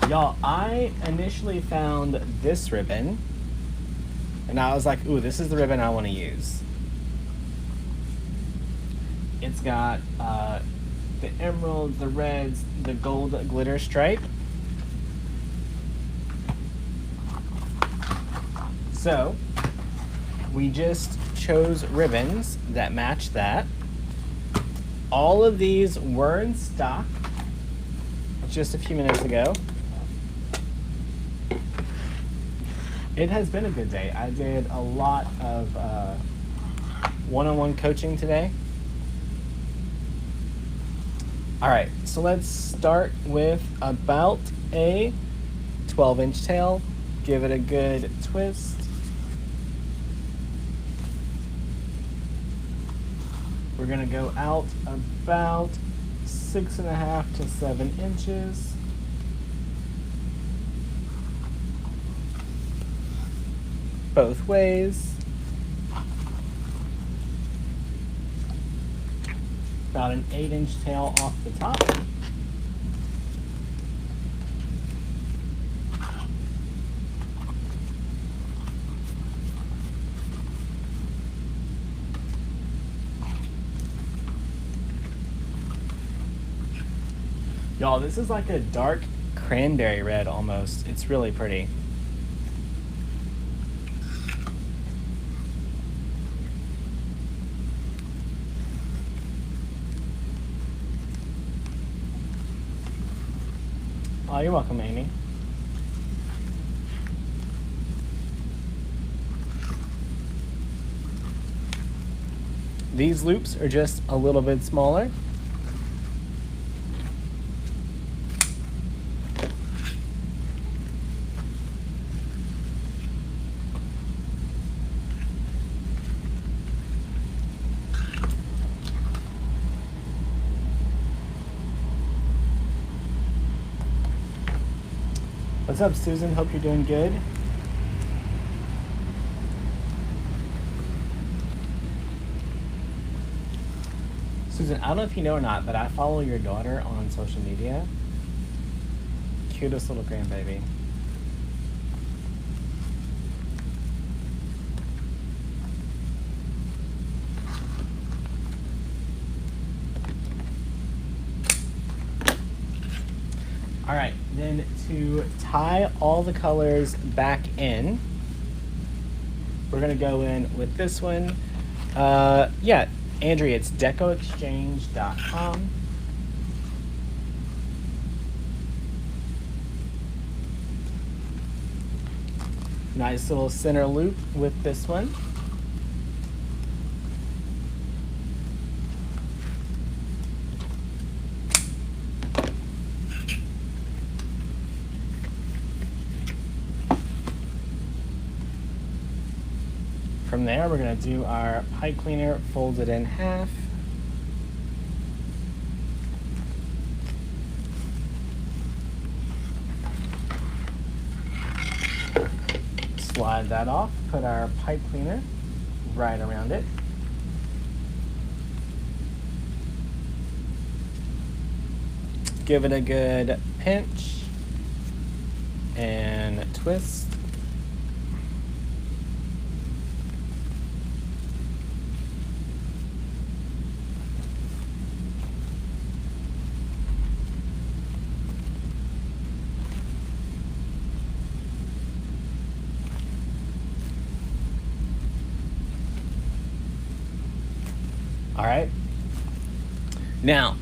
Y'all, I initially found this ribbon, and I was like, ooh, this is the ribbon I want to use. It's got the emeralds, the reds, the gold glitter stripe. So, we just chose ribbons that match that. All of these were in stock just a few minutes ago. It has been a good day. I did a lot of one-on-one coaching today. All right, so let's start with about a 12-inch tail. Give it a good twist. We're gonna go out about 6.5 to 7 inches. Both ways. About an 8-inch tail off the top. Y'all, this is like a dark cranberry red almost. It's really pretty. Oh, you're welcome, Amy. These loops are just a little bit smaller. What's up, Susan? Hope you're doing good. Susan, I don't know if you know or not, but I follow your daughter on social media. Cutest little grandbaby. All right, then to tie all the colors back in, we're gonna go in with this one. Yeah, Andrea, it's decoexchange.com. Nice little center loop with this one. From there, we're going to do our pipe cleaner, fold it in half. Slide that off, put our pipe cleaner right around it. Give it a good pinch and twist. All right. Now,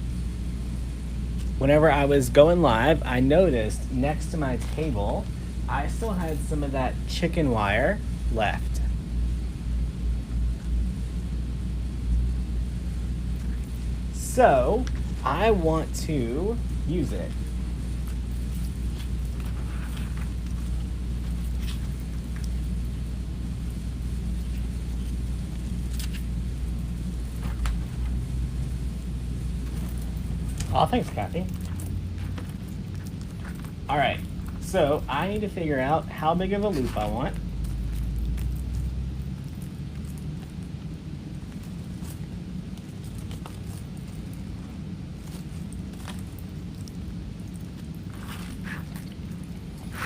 whenever I was going live, I noticed next to my table, I still had some of that chicken wire left. So, I want to use it. Oh, thanks, Kathy. All right, so I need to figure out how big of a loop I want.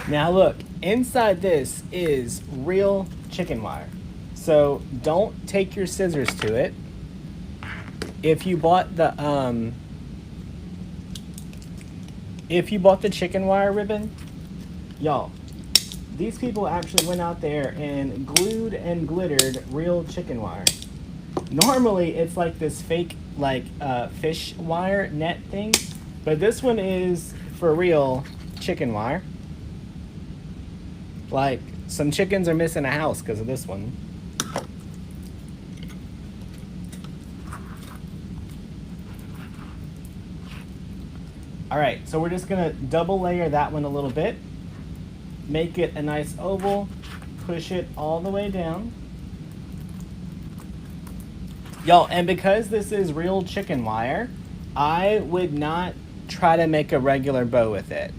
Now look, inside this is real chicken wire. So don't take your scissors to it. If you bought the chicken wire ribbon, y'all, these people actually went out there and glued and glittered real chicken wire. Normally it's like this fake like fish wire net thing, but this one is for real chicken wire. Like, some chickens are missing a house because of this one. All right, so we're just gonna double layer that one a little bit. Make it a nice oval, push it all the way down. Y'all, and because this is real chicken wire, I would not try to make a regular bow with it.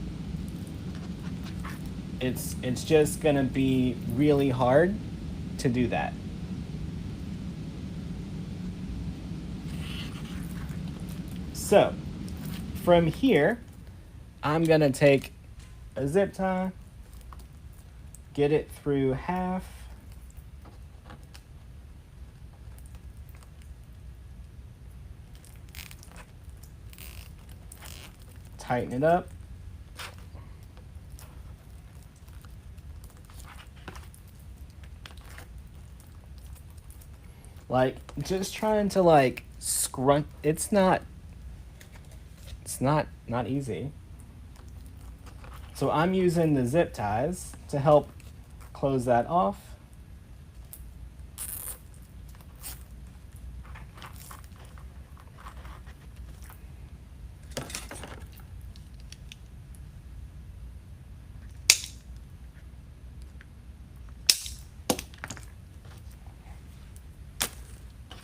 It's just gonna be really hard to do that. So from here, I'm gonna take a zip tie, get it through half, tighten it up. Like, just trying to like scrunch. It's not easy. So I'm using the zip ties to help close that off.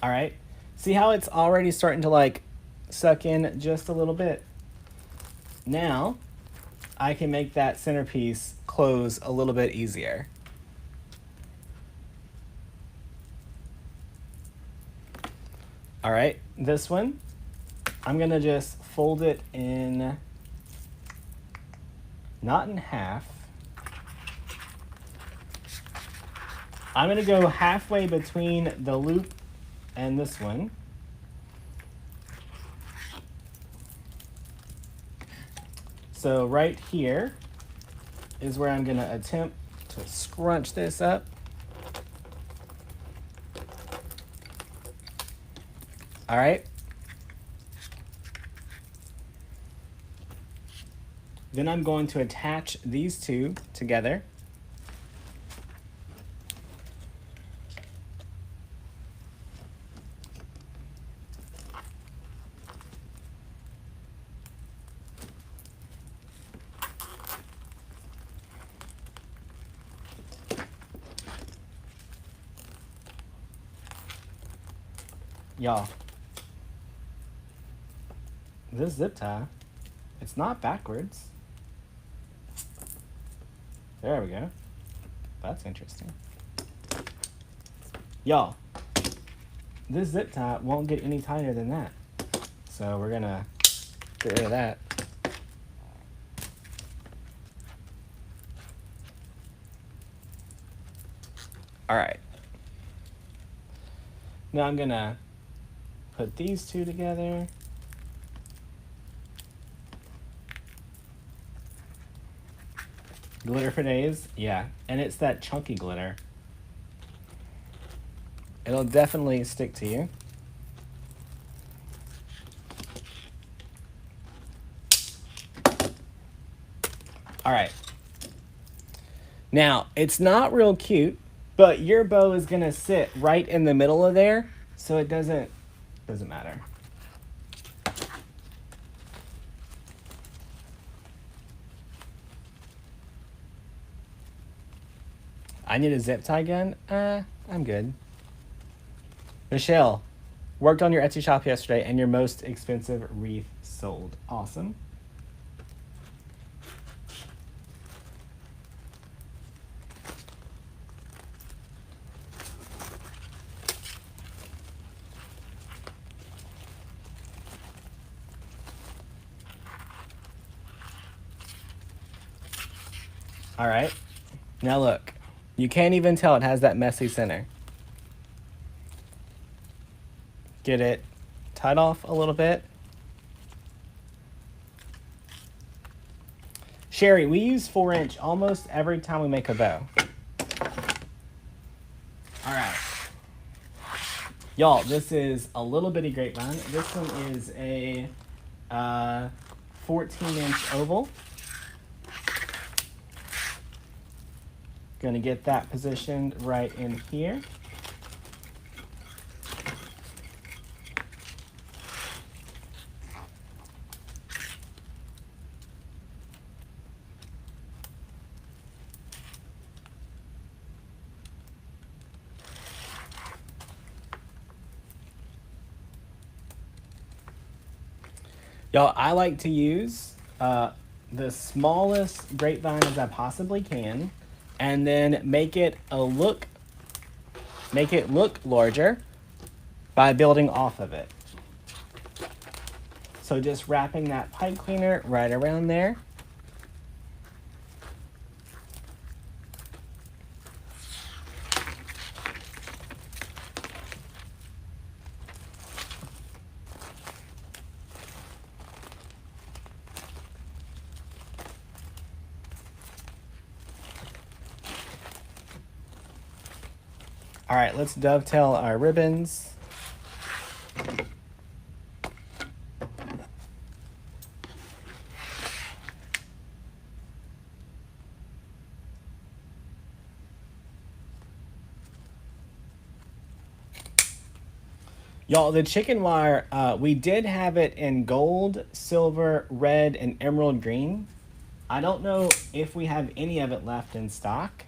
All right, see how it's already starting to like suck in just a little bit? Now I can make that centerpiece close a little bit easier. All right, this one, I'm gonna just fold it in, not in half. I'm gonna go halfway between the loop and this one. So right here is where I'm gonna attempt to scrunch this up. All right. Then I'm going to attach these two together. Y'all, this zip tie, it's not backwards. There we go. That's interesting. Y'all, this zip tie won't get any tighter than that. So we're gonna get rid of that. All right. Now I'm gonna put these two together. Glitter for days? Yeah, and it's that chunky glitter. It'll definitely stick to you. All right. Now, it's not real cute, but your bow is gonna sit right in the middle of there, so it doesn't matter. I need a zip tie gun? I'm good. Michelle, worked on your Etsy shop yesterday and your most expensive wreath sold. Awesome. All right. Now look, you can't even tell it has that messy center. Get it tied off a little bit. Sherry, we use 4-inch almost every time we make a bow. All right. Y'all, this is a little bitty grapevine. This one is a 14-inch oval. Gonna get that positioned right in here. Y'all, I like to use the smallest grapevine as I possibly can, and then make it look larger by building off of it. So just wrapping that pipe cleaner right around there. All right, let's dovetail our ribbons. Y'all, the chicken wire, we did have it in gold, silver, red, and emerald green. I don't know if we have any of it left in stock.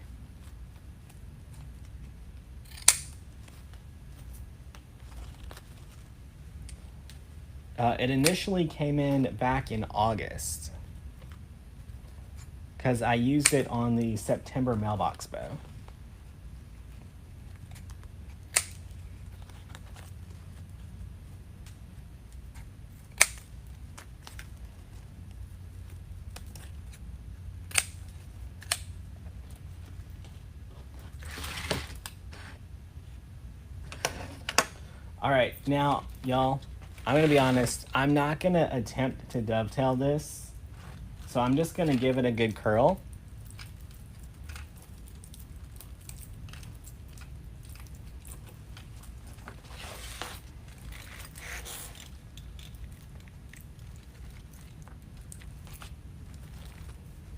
It initially came in back in August because I used it on the September mailbox bow. All right, now, y'all, I'm gonna be honest, I'm not gonna attempt to dovetail this, so I'm just gonna give it a good curl.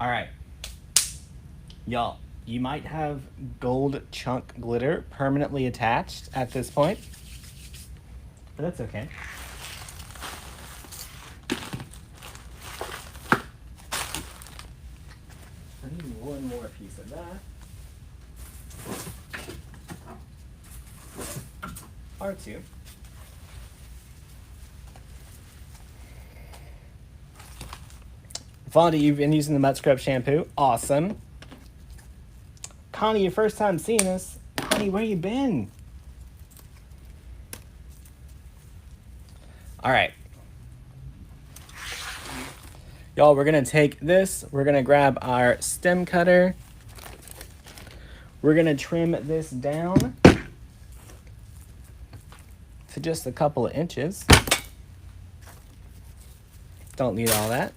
All right, y'all, you might have gold chunk glitter permanently attached at this point, but that's okay. I need one more piece of that. Or two. Fonda, you've been using the Mud Scrub shampoo. Awesome. Connie, your first time seeing us. Connie, where you been? All right. Y'all, we're going to take this. We're going to grab our stem cutter. We're going to trim this down to just a couple of inches. Don't need all that.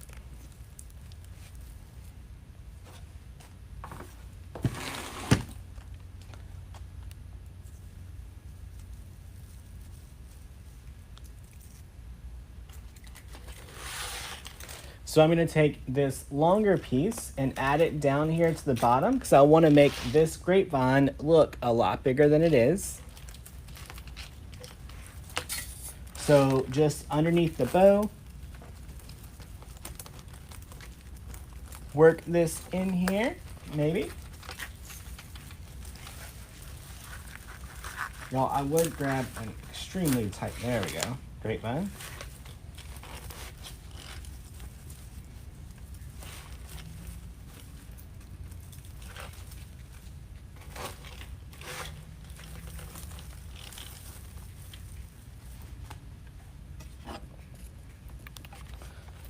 So I'm going to take this longer piece and add it down here to the bottom because I want to make this grapevine look a lot bigger than it is. So just underneath the bow, work this in here, maybe. Well, I would grab an extremely tight, there we go, grapevine.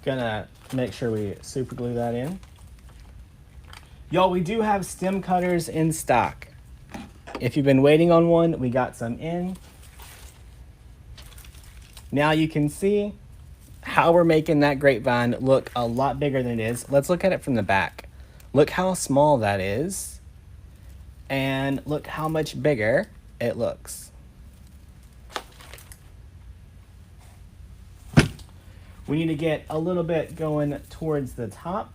Gonna make sure we super glue that in. Y'all, we do have stem cutters in stock. If you've been waiting on one, we got some in. Now you can see how we're making that grapevine look a lot bigger than it is. Let's look at it from the back. Look how small that is. And look how much bigger it looks. We need to get a little bit going towards the top.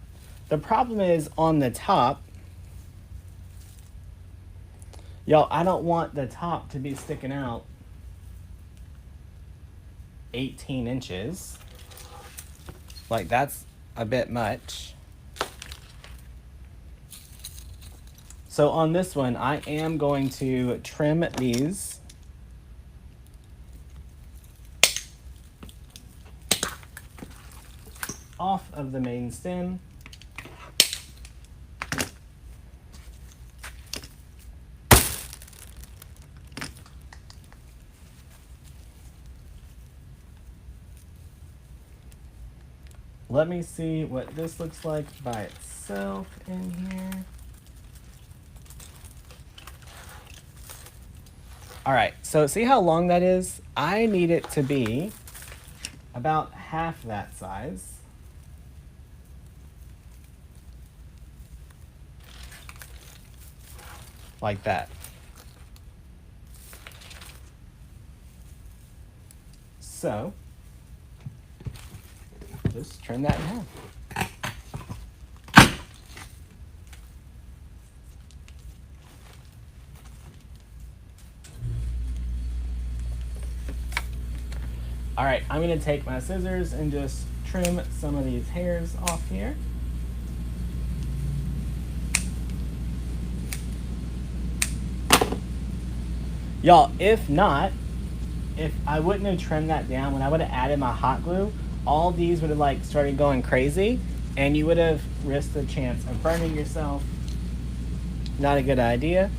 The problem is on the top, y'all, I don't want the top to be sticking out 18 inches. Like, that's a bit much. So on this one, I am going to trim these. Off of the main stem. Let me see what this looks like by itself in here. All right, so see how long that is? I need it to be about half that size. Like that. So, just trim that in half. All right, I'm gonna take my scissors and just trim some of these hairs off here. Y'all, if I wouldn't have trimmed that down, when I would have added my hot glue, all these would have like started going crazy and you would have risked the chance of burning yourself. Not a good idea.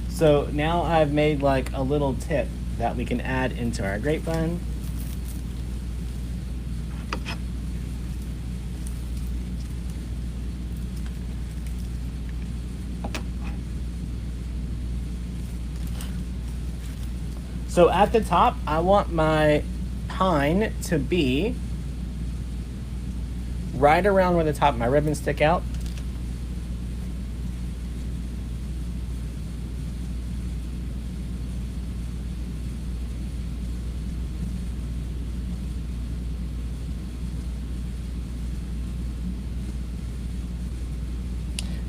So now I've made like a little tip that we can add into our grapevine. So at the top, I want my pine to be right around where the top of my ribbons stick out.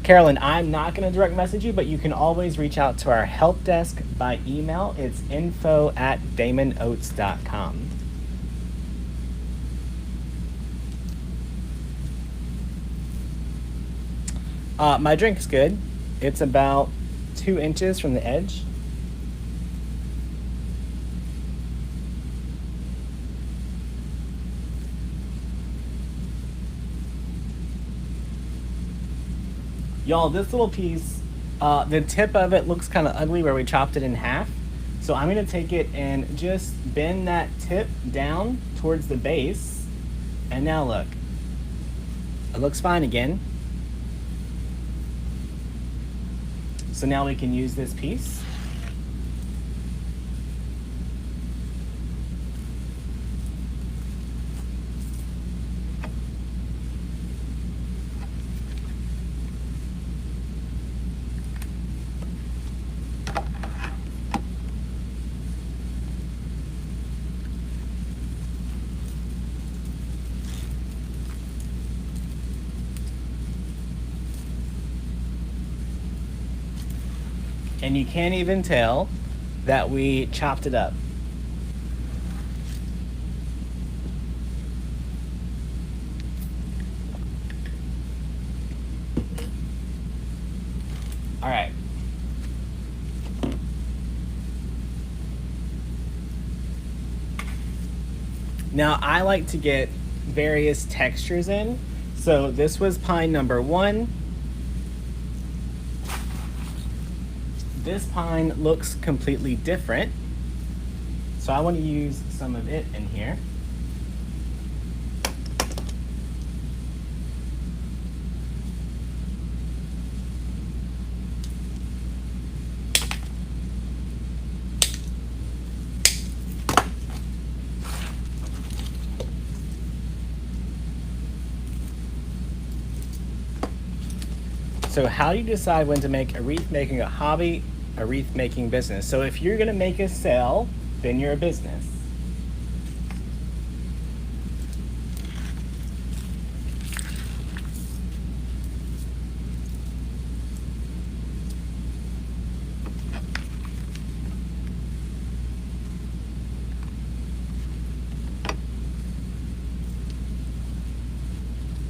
Carolyn, I'm not going to direct message you, but you can always reach out to our help desk by email. It's info@damonoats.com. My drink is good. It's about 2 inches from the edge. Y'all, this little piece, the tip of it looks kind of ugly where we chopped it in half. So I'm going to take it and just bend that tip down towards the base. And now look, it looks fine again. So now we can use this piece. And you can't even tell that we chopped it up. All right. Now I like to get various textures in. So this was pine number 1. This pine looks completely different. So I want to use some of it in here. So how do you decide when to make a wreath making a hobby, a wreath making business? So if you're gonna make a sale, then you're a business.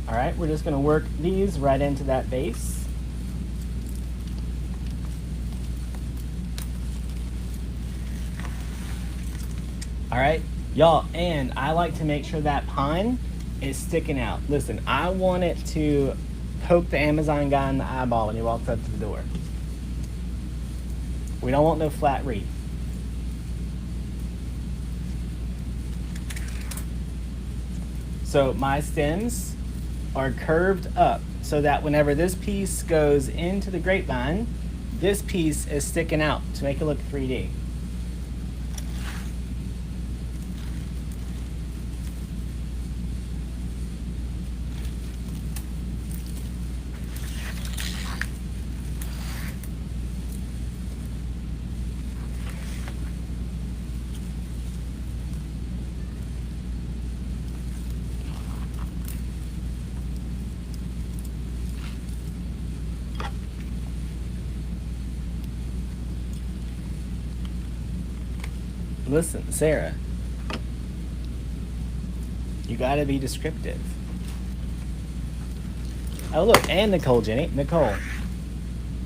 All right, we're just gonna work these right into that base. All right, y'all, and I like to make sure that pine is sticking out. Listen, I want it to poke the Amazon guy in the eyeball when he walks up to the door. We don't want no flat wreath. So my stems are curved up so that whenever this piece goes into the grapevine, this piece is sticking out to make it look 3D. Listen, Sarah, you gotta be descriptive. Oh look, and Nicole, Jenny. Nicole,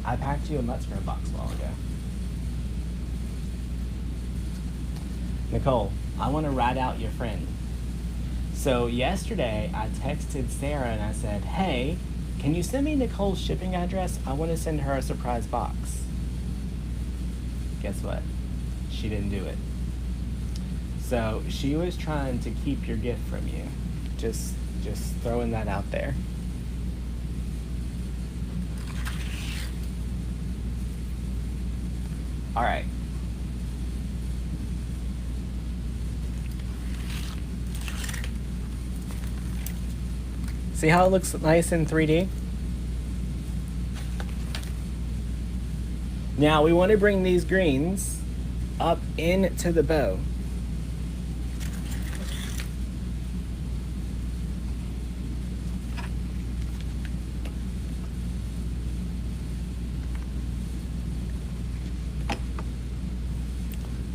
I packed you a Mutzner box a while ago. Nicole, I wanna write out your friend. So yesterday, I texted Sarah and I said, hey, can you send me Nicole's shipping address? I wanna send her a surprise box. Guess what? She didn't do it. So she was trying to keep your gift from you. Just throwing that out there. All right. See how it looks nice in 3D? Now we want to bring these greens up into the bow.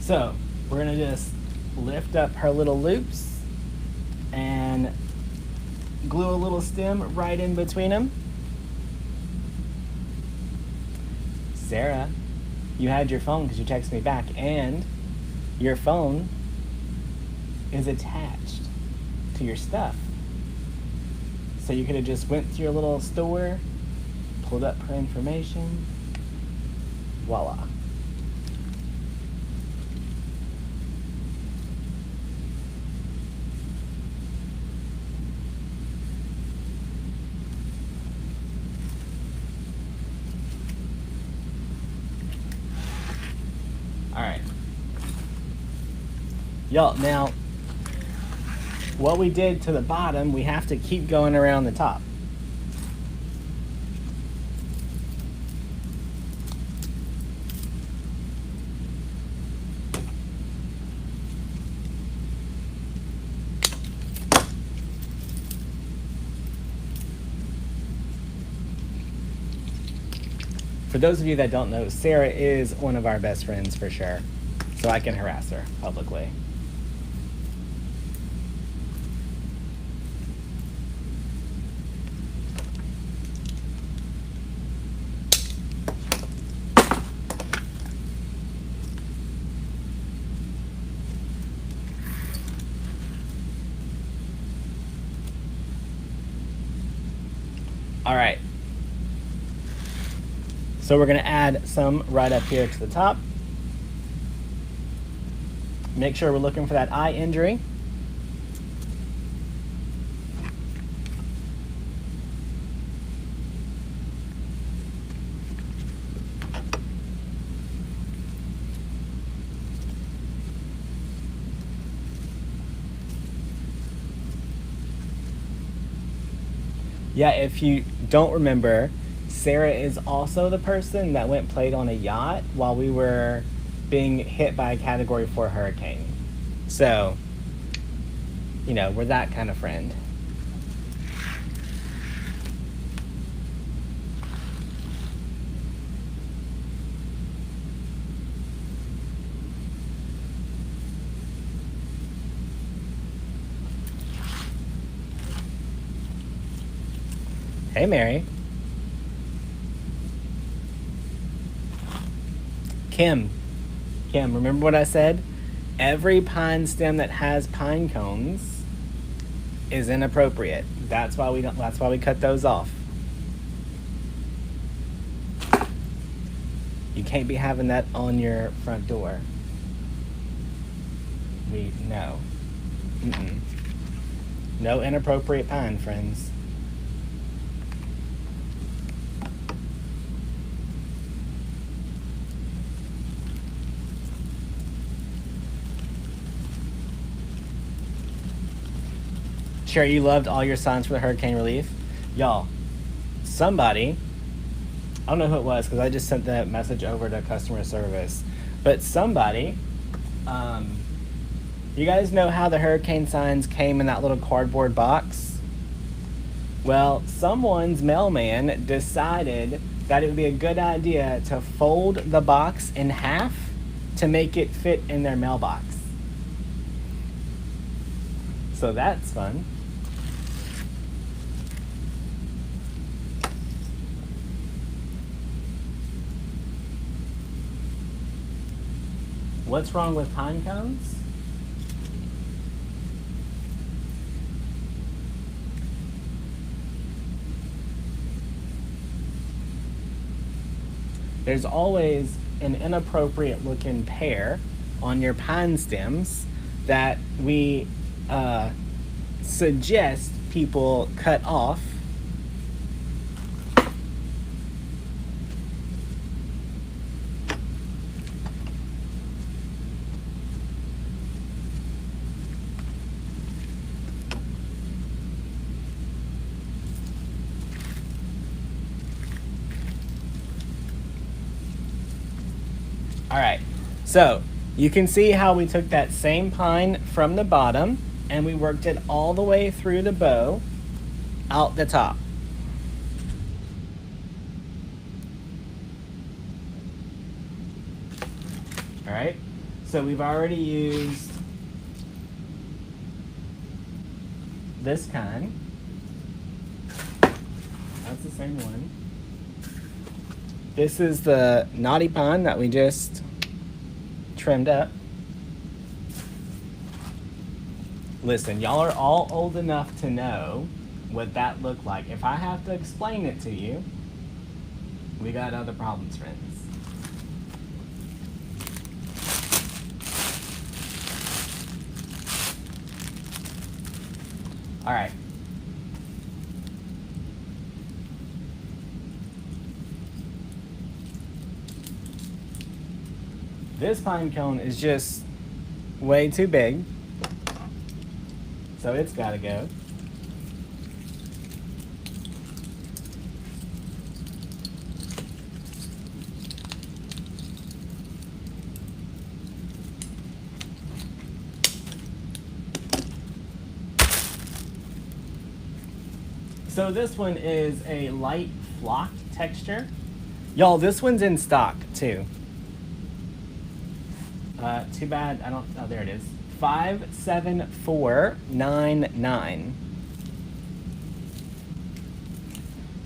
So we're gonna just lift up her little loops and glue a little stem right in between them. Sarah, you had your phone because you texted me back, and your phone is attached to your stuff. So you could have just went to your little store, pulled up her information, voila. All right. Y'all, now, what we did to the bottom, we have to keep going around the top. For those of you that don't know, Sarah is one of our best friends for sure, so I can harass her publicly. All right. So we're gonna add some right up here to the top. Make sure we're looking for that eye injury. Yeah, if you don't remember, Sarah is also the person that went played on a yacht while we were being hit by a Category 4 hurricane. So, you know, we're that kind of friend. Hey, Mary. Kim, remember what I said? Every pine stem that has pine cones is inappropriate. That's why we cut those off. You can't be having that on your front door. No. No inappropriate pine, friends. Sure, you loved all your signs for the hurricane relief. Y'all, somebody, I don't know who it was because I just sent that message over to customer service, but somebody, you guys know how the hurricane signs came in that little cardboard box? Well, someone's mailman decided that it would be a good idea to fold the box in half to make it fit in their mailbox. So that's fun. What's wrong with pine cones? There's always an inappropriate looking pear on your pine stems that we suggest people cut off. All right, so you can see how we took that same pine from the bottom and we worked it all the way through the bow out the top. All right, so we've already used this kind. That's the same one. This is the knotty pine that we just trimmed up. Listen, y'all are all old enough to know what that looked like. If I have to explain it to you, we got other problems, friends. All right. This pine cone is just way too big, so it's gotta go. So this one is a light flock texture. Y'all, this one's in stock too. Too bad I don't, oh, there it is. 57499.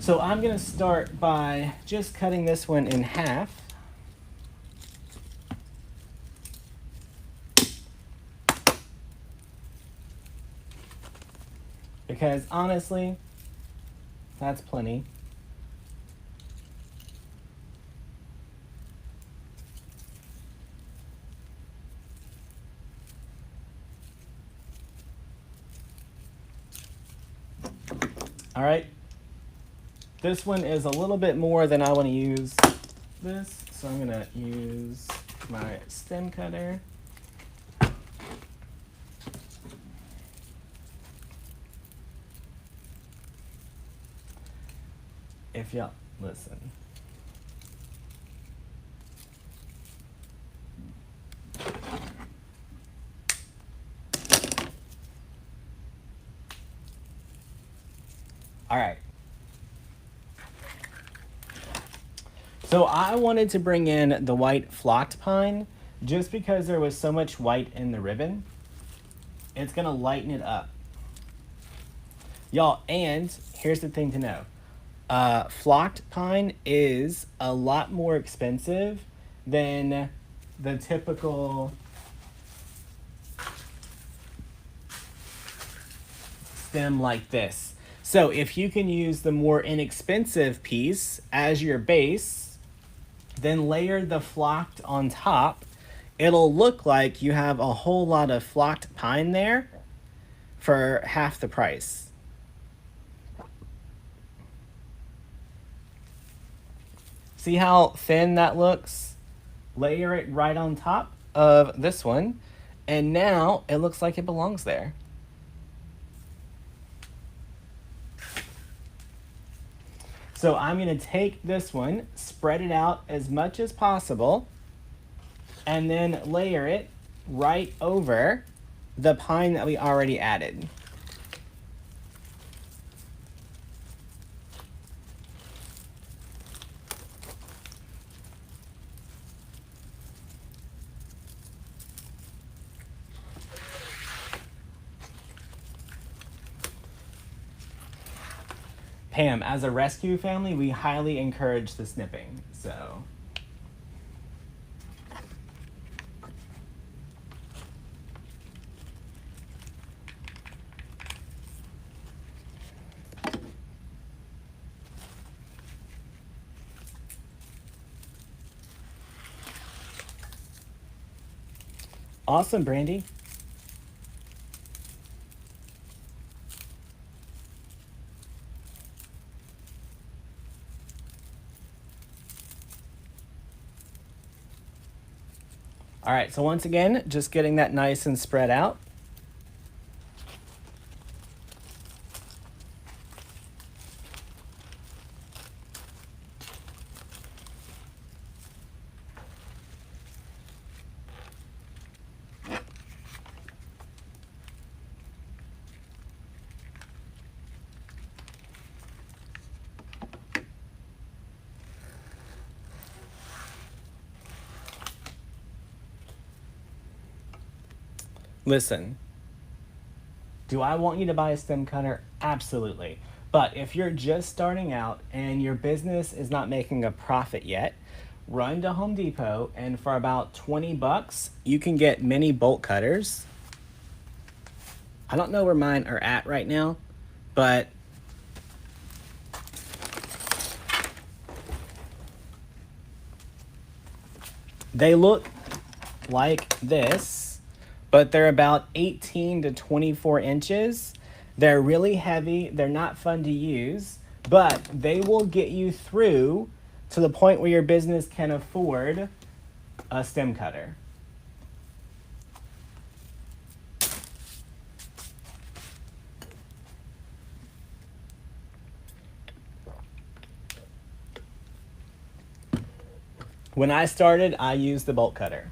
So I'm gonna start by just cutting this one in half. Because honestly, that's plenty. All right, this one is a little bit more than I want to use this, so I'm gonna use my stem cutter. If y'all, Listen. All right. So I wanted to bring in the white flocked pine just because there was so much white in the ribbon. It's gonna lighten it up. Y'all, and here's the thing to know. Flocked pine is a lot more expensive than the typical stem like this. So if you can use the more inexpensive piece as your base, then layer the flocked on top, it'll look like you have a whole lot of flocked pine there for half the price. See how thin that looks? Layer it right on top of this one, and now it looks like it belongs there. So I'm going to take this one, spread it out as much as possible, and then layer it right over the pine that we already added. Pam, as a rescue family, we highly encourage the snipping, so. Awesome, Brandy. All right, so once again, just getting that nice and spread out. Listen, do I want you to buy a stem cutter? Absolutely. But if you're just starting out and your business is not making a profit yet, run to Home Depot and for about 20 bucks, you can get mini bolt cutters. I don't know where mine are at right now, but they look like this, but they're about 18 to 24 inches. They're really heavy. They're not fun to use, but they will get you through to the point where your business can afford a stem cutter. When I started, I used the bolt cutter.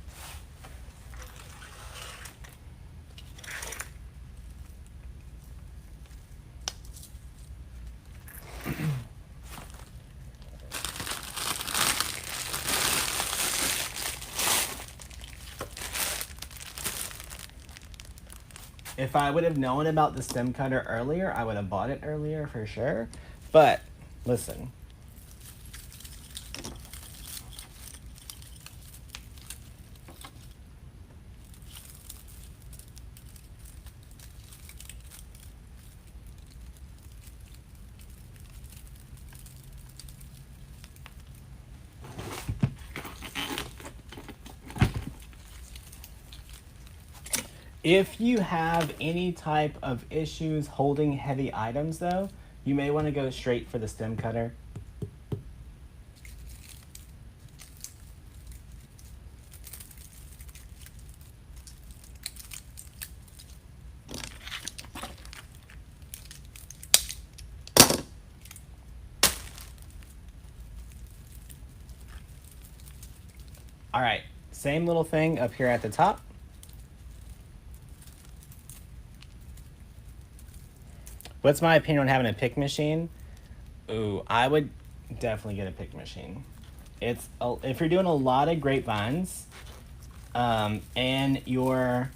If I would have known about the stem cutter earlier, I would have bought it earlier for sure. But listen. If you have any type of issues holding heavy items though, you may want to go straight for the stem cutter. All right, same little thing up here at the top. What's my opinion on having a pick machine? Ooh, I would definitely get a pick machine. If you're doing a lot of grapevines, and you're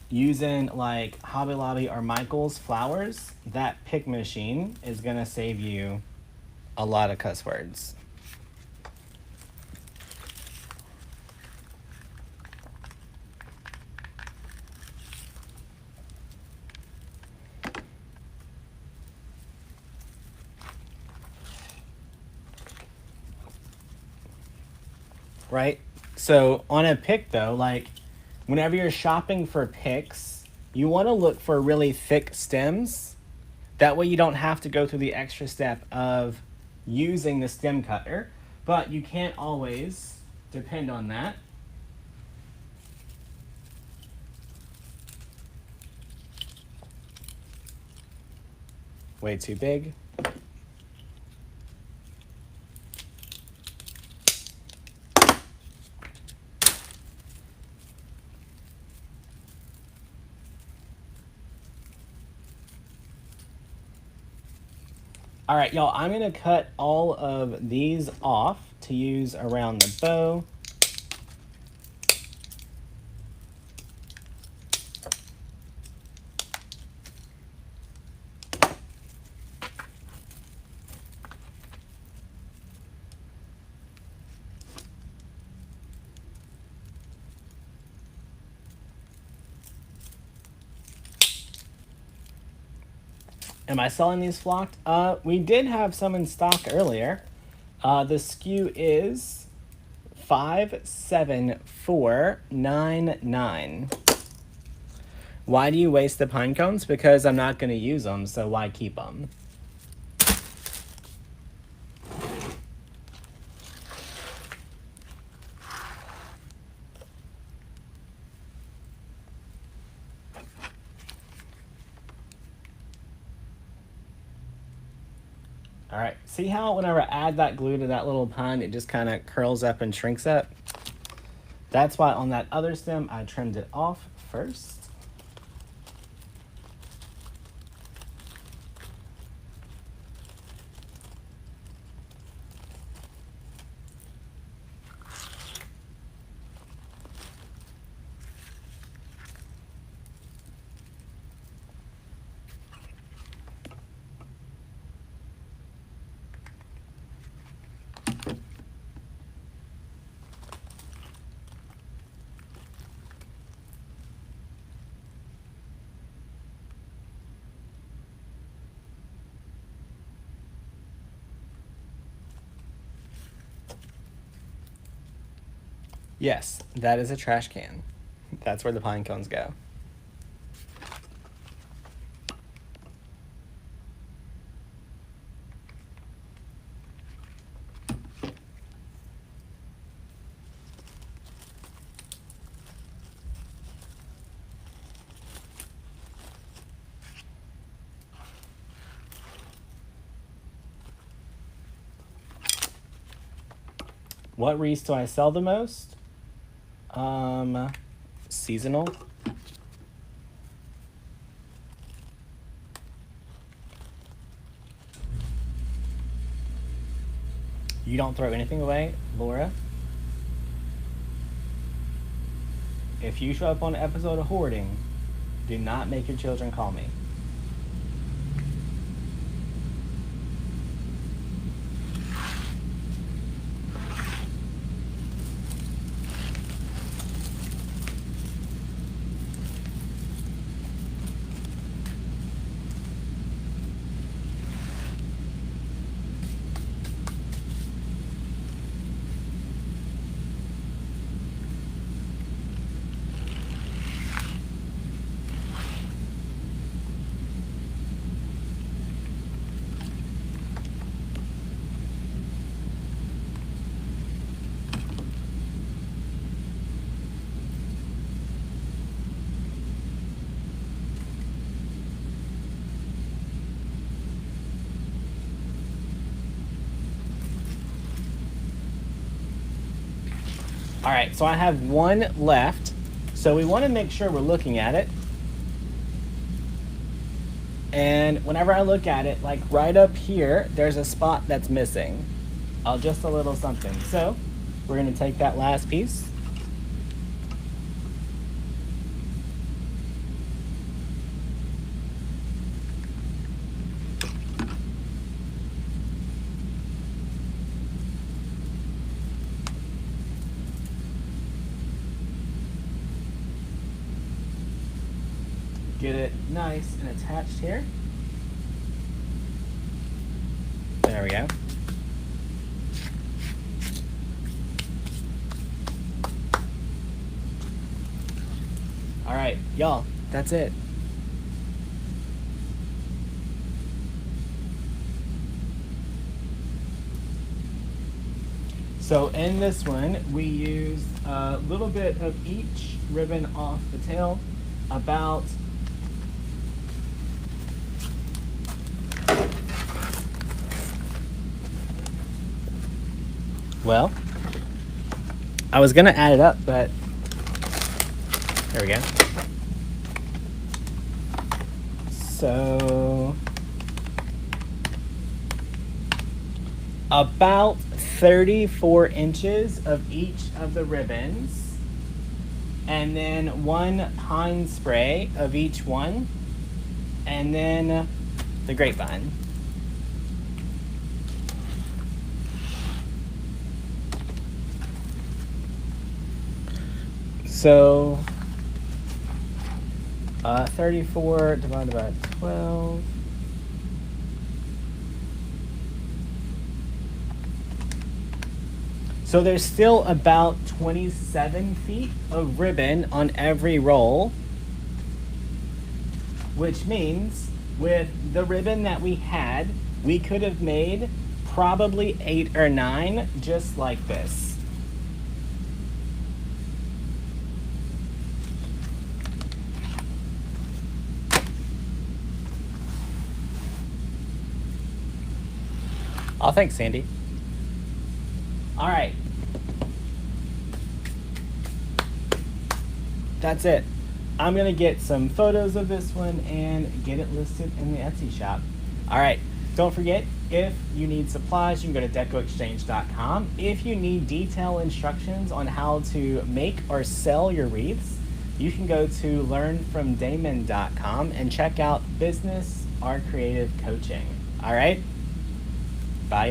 using like Hobby Lobby or Michael's flowers, that pick machine is gonna save you a lot of cuss words. Right? So on a pick though, like whenever you're shopping for picks, you want to look for really thick stems. That way you don't have to go through the extra step of using the stem cutter, but you can't always depend on that. Way too big. All right, y'all, I'm gonna cut all of these off to use around the bow. Am I selling these flocked? We did have some in stock earlier. The SKU is 57499. Why do you waste the pine cones? Because I'm not going to use them, so why keep them? All right, see how whenever I add that glue to that little pine, it just kind of curls up and shrinks up? That's why on that other stem, I trimmed it off first. Yes, that is a trash can. That's where the pine cones go. What wreaths do I sell the most? Seasonal. You don't throw anything away, Laura? If you show up on an episode of Hoarding, do not make your children call me. All right, so I have one left. So we want to make sure we're looking at it. And whenever I look at it, like right up here, there's a spot that's missing. Just a little something. So we're going to take that last piece. Get it nice and attached here. There we go. All right, y'all, that's it. So in this one, we used a little bit of each ribbon off the tail, about well, I was gonna add it up, but there we go. So about 34 inches of each of the ribbons, and then one pine spray of each one, and then the grapevine. So 34 divided by 12. So there's still about 27 feet of ribbon on every roll, which means with the ribbon that we had, we could have made probably 8 or 9 just like this. Oh, thanks, Sandy. All right. That's it. I'm going to get some photos of this one and get it listed in the Etsy shop. All right. Don't forget, if you need supplies, you can go to decoexchange.com. If you need detailed instructions on how to make or sell your wreaths, you can go to learnfromdamon.com and check out Business Art Creative Coaching. All right.